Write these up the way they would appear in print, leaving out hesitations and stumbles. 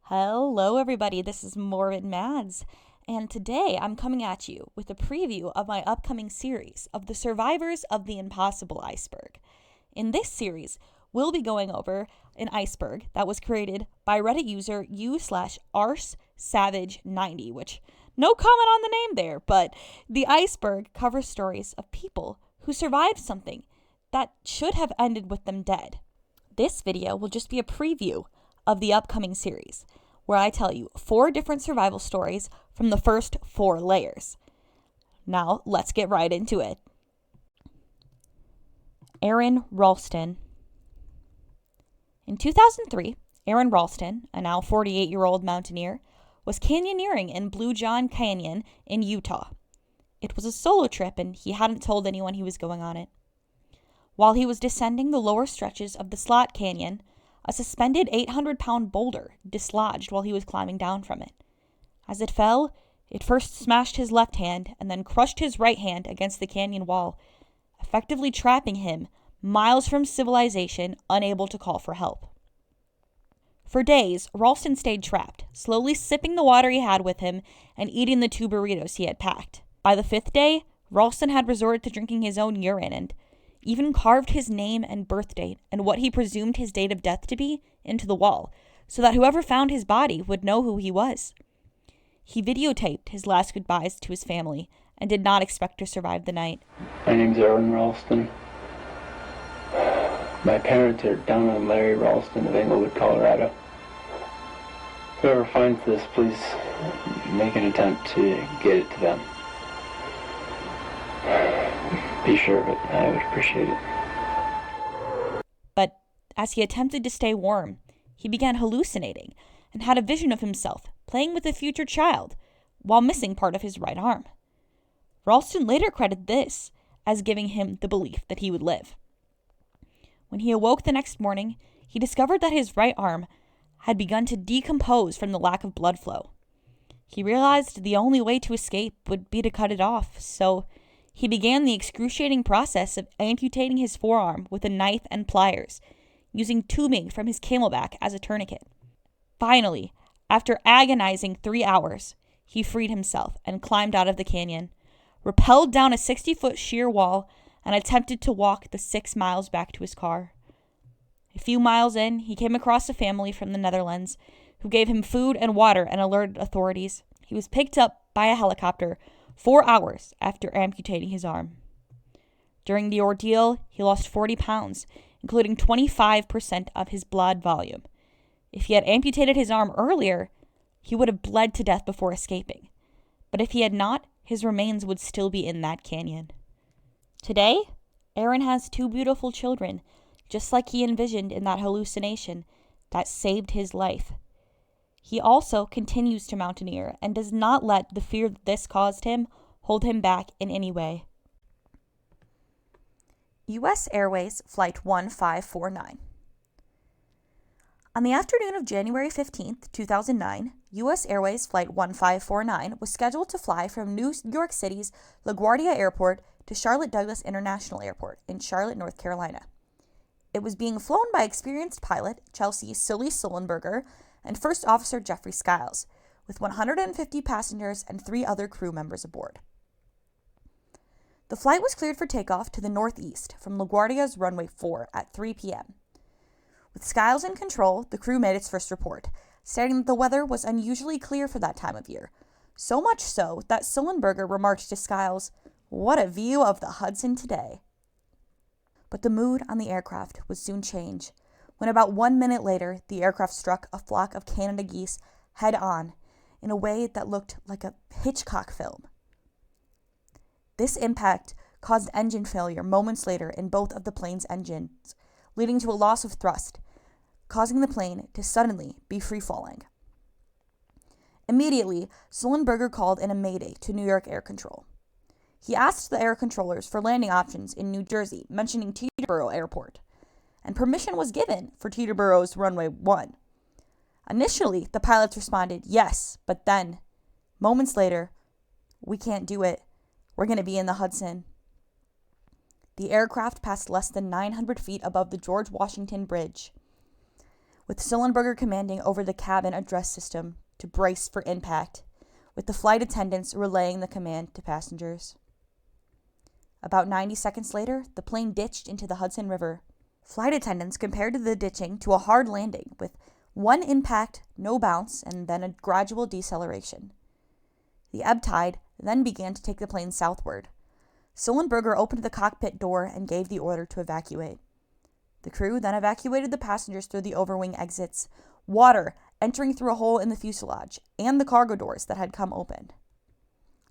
Hello, everybody. This is Morbid Mads, and today I'm coming at you with a preview of my upcoming series of the survivors of the impossible iceberg. In this series, we'll be going over an iceberg that was created by Reddit user u/arsavage90, which no comment on the name there, but the iceberg covers stories of people who survived something that should have ended with them dead. This video will just be a preview of the upcoming series, where I tell you 4 different survival stories from the first 4 layers. Now, let's get right into it. Aaron Ralston. In 2003, Aaron Ralston, a now 48-year-old mountaineer, was canyoneering in Blue John Canyon in Utah. It was a solo trip, and he hadn't told anyone he was going on it. While he was descending the lower stretches of the Slot Canyon, a suspended 800-pound boulder dislodged while he was climbing down from it. As it fell, it first smashed his left hand and then crushed his right hand against the canyon wall, effectively trapping him miles from civilization, unable to call for help. For days, Ralston stayed trapped, slowly sipping the water he had with him and eating the 2 burritos he had packed. By the 5th day, Ralston had resorted to drinking his own urine and even carved his name and birth date and what he presumed his date of death to be into the wall, so that whoever found his body would know who he was. He videotaped his last goodbyes to his family and did not expect to survive the night. My name's Aaron Ralston. My parents are Donna and Larry Ralston of Englewood, Colorado. Whoever finds this, please make an attempt to get it to them. Be sure of it. I would appreciate it. But as he attempted to stay warm, he began hallucinating and had a vision of himself playing with a future child while missing part of his right arm. Ralston later credited this as giving him the belief that he would live. When he awoke the next morning, he discovered that his right arm had begun to decompose from the lack of blood flow. He realized the only way to escape would be to cut it off, so he began the excruciating process of amputating his forearm with a knife and pliers, using tubing from his camelback as a tourniquet. Finally, after agonizing 3 hours, he freed himself and climbed out of the canyon, rappelled down a 60-foot sheer wall, and attempted to walk the 6 miles back to his car. A few miles in, he came across a family from the Netherlands who gave him food and water and alerted authorities. He was picked up by a helicopter 4 hours after amputating his arm. During the ordeal, he lost 40 pounds, including 25% of his blood volume. If he had amputated his arm earlier, he would have bled to death before escaping. But if he had not, his remains would still be in that canyon. Today, Aaron has 2 beautiful children, just like he envisioned in that hallucination that saved his life. He also continues to mountaineer and does not let the fear that this caused him hold him back in any way. U.S. Airways Flight 1549. On the afternoon of January 15, 2009, U.S. Airways Flight 1549 was scheduled to fly from New York City's LaGuardia Airport to Charlotte Douglas International Airport in Charlotte, North Carolina. It was being flown by experienced pilot Chelsea Sully Sullenberger and First Officer Jeffrey Skiles, with 150 passengers and 3 other crew members aboard. The flight was cleared for takeoff to the northeast from LaGuardia's runway 4 at 3 p.m. With Skiles in control, the crew made its first report, stating that the weather was unusually clear for that time of year, so much so that Sullenberger remarked to Skiles, "What a view of the Hudson today." But the mood on the aircraft would soon change, when about 1 minute later, the aircraft struck a flock of Canada geese head-on in a way that looked like a Hitchcock film. This impact caused engine failure moments later in both of the plane's engines, leading to a loss of thrust, causing the plane to suddenly be free-falling. Immediately, Sullenberger called in a mayday to New York Air Control. He asked the air controllers for landing options in New Jersey, mentioning Teterboro Airport, and permission was given for Teterboro's runway 1. Initially, the pilots responded, yes, but then, moments later, we can't do it. We're going to be in the Hudson. The aircraft passed less than 900 feet above the George Washington Bridge. with Sullenberger commanding over the cabin address system to brace for impact, with the flight attendants relaying the command to passengers. About 90 seconds later, the plane ditched into the Hudson River. Flight attendants compared the ditching to a hard landing, with one impact, no bounce, and then a gradual deceleration. The ebb tide then began to take the plane southward. Sullenberger opened the cockpit door and gave the order to evacuate. The crew then evacuated the passengers through the overwing exits, water entering through a hole in the fuselage, and the cargo doors that had come open.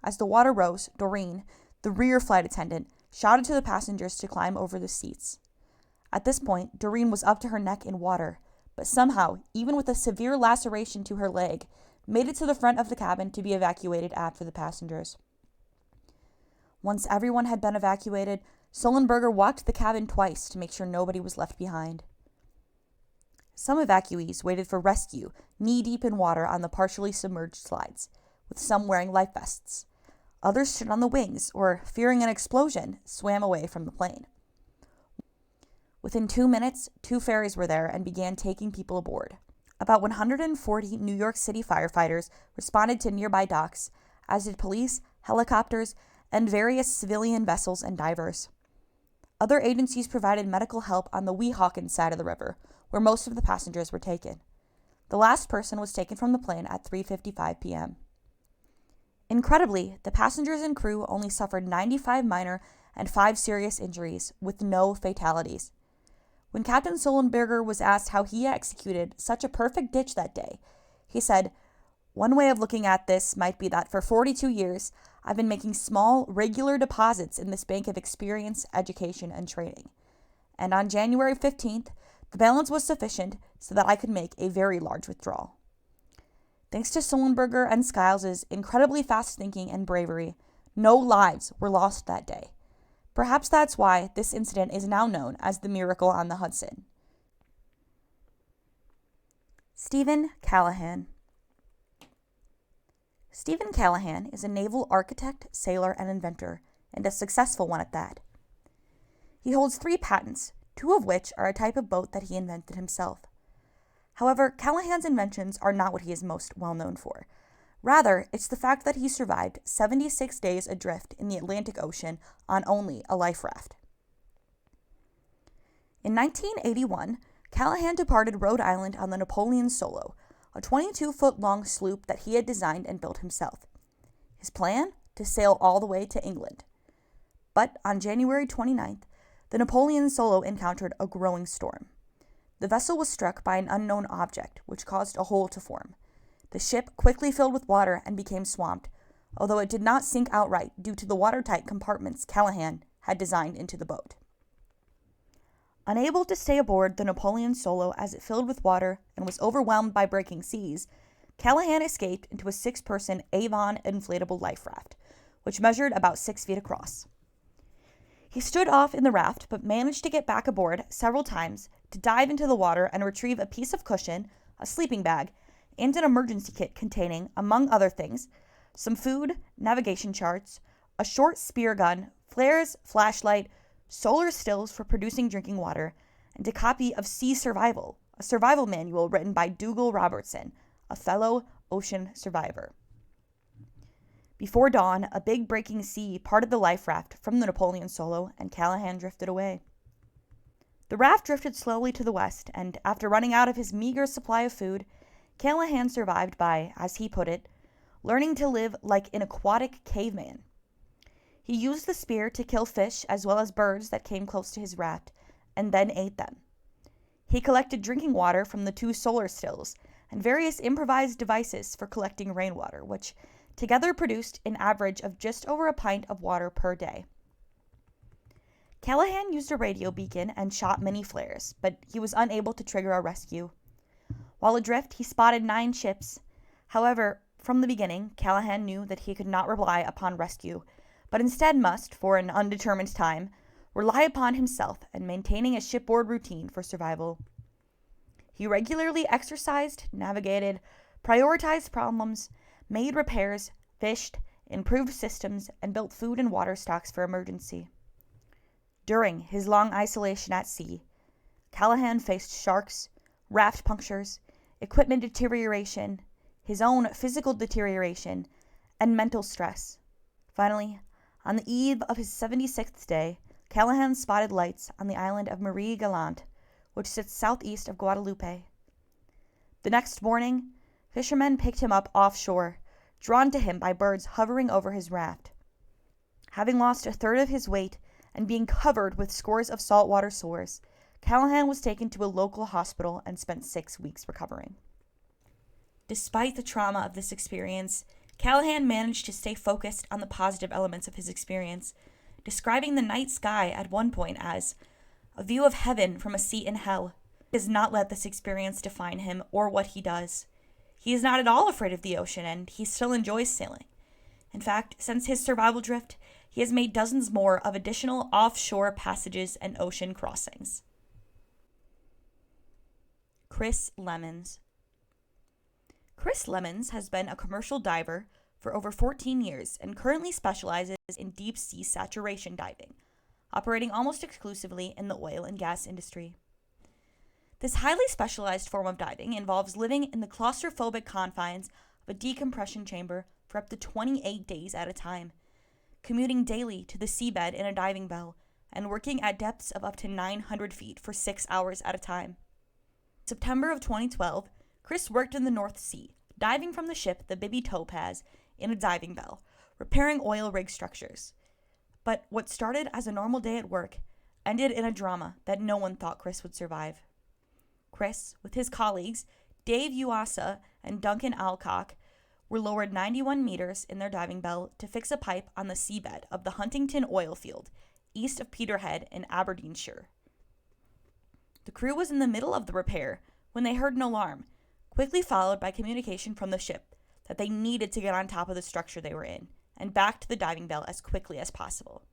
As the water rose, Doreen, the rear flight attendant, shouted to the passengers to climb over the seats. At this point, Doreen was up to her neck in water, but somehow, even with a severe laceration to her leg, made it to the front of the cabin to be evacuated after the passengers. Once everyone had been evacuated, Sullenberger walked the cabin twice to make sure nobody was left behind. Some evacuees waited for rescue, knee-deep in water on the partially submerged slides, with some wearing life vests. Others stood on the wings, or, fearing an explosion, swam away from the plane. Within 2 minutes, 2 ferries were there and began taking people aboard. About 140 New York City firefighters responded to nearby docks, as did police, helicopters, and various civilian vessels and divers. Other agencies provided medical help on the Weehawken side of the river, where most of the passengers were taken. The last person was taken from the plane at 3:55 p.m. Incredibly, the passengers and crew only suffered 95 minor and 5 serious injuries, with no fatalities. When Captain Sullenberger was asked how he executed such a perfect ditch that day, he said, "One way of looking at this might be that for 42 years, I've been making small, regular deposits in this bank of experience, education, and training. And on January 15th, the balance was sufficient so that I could make a very large withdrawal." Thanks to Sullenberger and Skiles' incredibly fast thinking and bravery, no lives were lost that day. Perhaps that's why this incident is now known as the Miracle on the Hudson. Stephen Callahan. Stephen Callahan is a naval architect, sailor, and inventor, and a successful one at that. He holds 3 patents, 2 of which are a type of boat that he invented himself. However, Callahan's inventions are not what he is most well known for. Rather, it's the fact that he survived 76 days adrift in the Atlantic Ocean on only a life raft. In 1981, Callahan departed Rhode Island on the Napoleon Solo, a 22-foot-long sloop that he had designed and built himself. His plan? To sail all the way to England. But on January 29th, the Napoleon Solo encountered a growing storm. The vessel was struck by an unknown object, which caused a hole to form. The ship quickly filled with water and became swamped, although it did not sink outright due to the watertight compartments Callahan had designed into the boat. Unable to stay aboard the Napoleon Solo as it filled with water and was overwhelmed by breaking seas, Callahan escaped into a 6-person Avon inflatable life raft, which measured about 6 feet across. He stood off in the raft, but managed to get back aboard several times to dive into the water and retrieve a piece of cushion, a sleeping bag, and an emergency kit containing, among other things, some food, navigation charts, a short spear gun, flares, flashlight, solar stills for producing drinking water, and a copy of Sea Survival, a survival manual written by Dougal Robertson, a fellow ocean survivor. Before dawn, a big breaking sea parted the life raft from the Napoleon Solo, and Callahan drifted away. The raft drifted slowly to the west, and after running out of his meager supply of food, Callahan survived by, as he put it, learning to live like an aquatic caveman. He used the spear to kill fish as well as birds that came close to his raft, and then ate them. He collected drinking water from the 2 solar stills and various improvised devices for collecting rainwater, which together produced an average of just over a pint of water per day. Callahan used a radio beacon and shot many flares, but he was unable to trigger a rescue. While adrift, he spotted 9 ships. However, from the beginning, Callahan knew that he could not rely upon rescue, but instead must, for an undetermined time, rely upon himself and maintaining a shipboard routine for survival. He regularly exercised, navigated, prioritized problems, made repairs, fished, improved systems, and built food and water stocks for emergency. During his long isolation at sea, Callahan faced sharks, raft punctures, equipment deterioration, his own physical deterioration, and mental stress. Finally, on the eve of his 76th day, Callahan spotted lights on the island of Marie Galante, which sits southeast of Guadeloupe. The next morning, fishermen picked him up offshore, drawn to him by birds hovering over his raft. Having lost a third of his weight and being covered with scores of saltwater sores, Callahan was taken to a local hospital and spent 6 weeks recovering. Despite the trauma of this experience, Callahan managed to stay focused on the positive elements of his experience, describing the night sky at one point as a view of heaven from a seat in hell. He does not let this experience define him or what he does. He is not at all afraid of the ocean, and he still enjoys sailing. In fact, since his survival drift, he has made dozens more of additional offshore passages and ocean crossings. Chris Lemons. Chris Lemons has been a commercial diver for over 14 years and currently specializes in deep sea saturation diving, operating almost exclusively in the oil and gas industry. This highly specialized form of diving involves living in the claustrophobic confines of a decompression chamber for up to 28 days at a time, commuting daily to the seabed in a diving bell, and working at depths of up to 900 feet for 6 hours at a time. In September of 2012, Chris worked in the North Sea, diving from the ship the Bibi Topaz in a diving bell, repairing oil rig structures. But what started as a normal day at work ended in a drama that no one thought Chris would survive. Chris, with his colleagues, Dave Uasa and Duncan Alcock, were lowered 91 meters in their diving bell to fix a pipe on the seabed of the Huntington oil field, east of Peterhead in Aberdeenshire. The crew was in the middle of the repair when they heard an alarm, quickly followed by communication from the ship that they needed to get on top of the structure they were in and back to the diving bell as quickly as possible.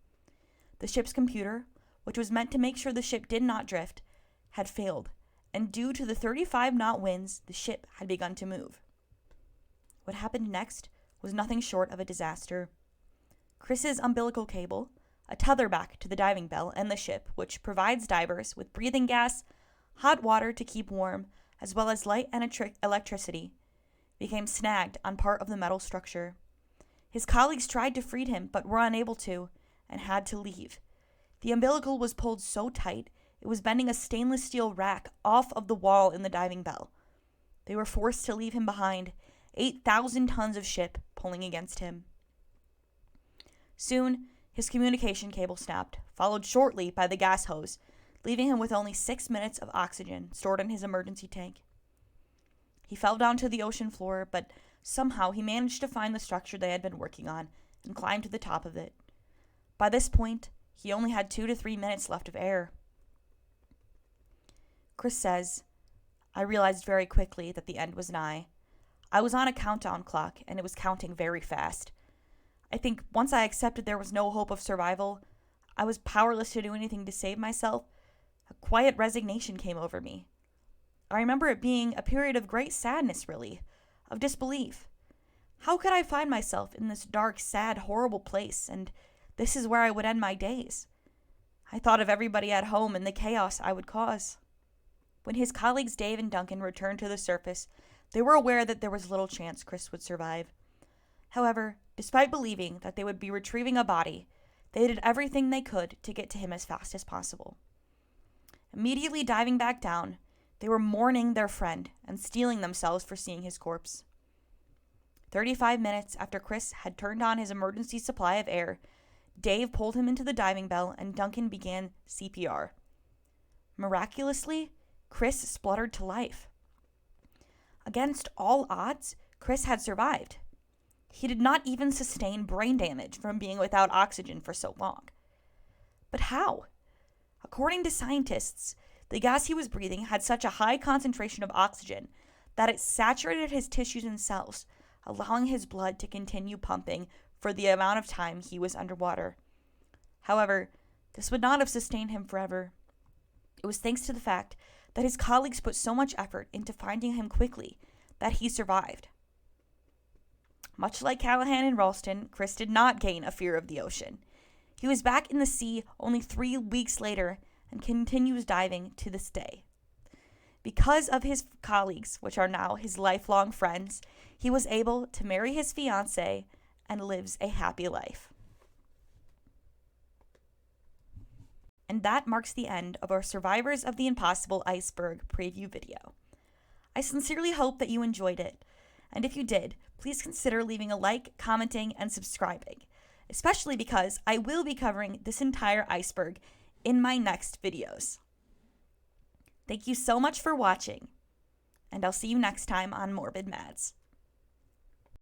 The ship's computer, which was meant to make sure the ship did not drift, had failed, and due to the 35-knot winds, the ship had begun to move. What happened next was nothing short of a disaster. Chris's umbilical cable, a tether back to the diving bell and the ship, which provides divers with breathing gas, hot water to keep warm, as well as light and electricity, became snagged on part of the metal structure. His colleagues tried to free him, but were unable to, and had to leave. The umbilical was pulled so tight, it was bending a stainless steel rack off of the wall in the diving bell. They were forced to leave him behind, 8,000 tons of ship pulling against him. Soon, his communication cable snapped, followed shortly by the gas hose, leaving him with only 6 minutes of oxygen stored in his emergency tank. He fell down to the ocean floor, but somehow he managed to find the structure they had been working on and climbed to the top of it. By this point, he only had 2 to 3 minutes left of air. Chris says, "I realized very quickly that the end was nigh. I was on a countdown clock, and it was counting very fast. I think once I accepted there was no hope of survival, I was powerless to do anything to save myself. A quiet resignation came over me. I remember it being a period of great sadness, really, of disbelief. How could I find myself in this dark, sad, horrible place, and this is where I would end my days? I thought of everybody at home and the chaos I would cause." When his colleagues Dave and Duncan returned to the surface, they were aware that there was little chance Chris would survive. However, despite believing that they would be retrieving a body, they did everything they could to get to him as fast as possible. Immediately diving back down, they were mourning their friend and steeling themselves for seeing his corpse. 35 minutes after Chris had turned on his emergency supply of air, Dave pulled him into the diving bell and Duncan began CPR. Miraculously, Chris spluttered to life. Against all odds, Chris had survived. He did not even sustain brain damage from being without oxygen for so long. But how? According to scientists, the gas he was breathing had such a high concentration of oxygen that it saturated his tissues and cells, allowing his blood to continue pumping for the amount of time he was underwater. However, this would not have sustained him forever. It was thanks to the fact that his colleagues put so much effort into finding him quickly that he survived. Much like Callahan and Ralston, Chris did not gain a fear of the ocean. He was back in the sea only 3 weeks later and continues diving to this day. Because of his colleagues, which are now his lifelong friends, he was able to marry his fiancée and lives a happy life. And that marks the end of our Survivors of the Impossible Iceberg preview video. I sincerely hope that you enjoyed it, and if you did, please consider leaving a like, commenting, and subscribing, especially because I will be covering this entire iceberg in my next videos. Thank you so much for watching, and I'll see you next time on Morbid Mads.